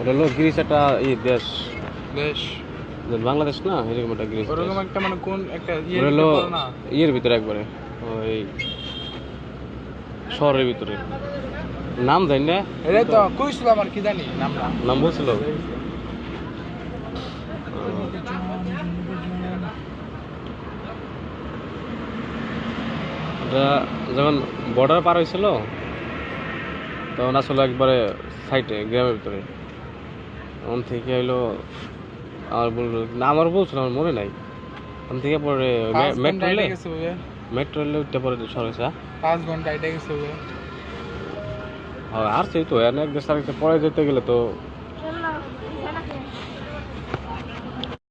ওটা হলো গ্রিস একটা দেশ দেশ বাংলাদেশ না, এরকম একটা গ্রিস দেশ। ওরকম একটা মানে কোন একটা ওটা হলো না ইয়ের ভিতরে একবারে, ওই শহরের ভিতরে, নাম জানি না। এটা তো কইছিল আমার কি জানি নামটা নাম বলছিল। ওটা যখন বর্ডার পার হয়েছিল তখন আসলে একবারে সাইডে গ্রামের ভিতরে, তখন থেকে হইলো আমার বললো না, আমার বলছিল আমার মনে নাই। তখন থেকে পরে 5 ঘন্টা মেট্রো এটা রেলে গেছে ওবে মেট্রো রেলে উঠতে পরে শহর হয়েছে। 5 ঘন্টা এটা গেছে ওবে আর সেই তো এক দেশ আরেকটা পরে যেতে গেলে তো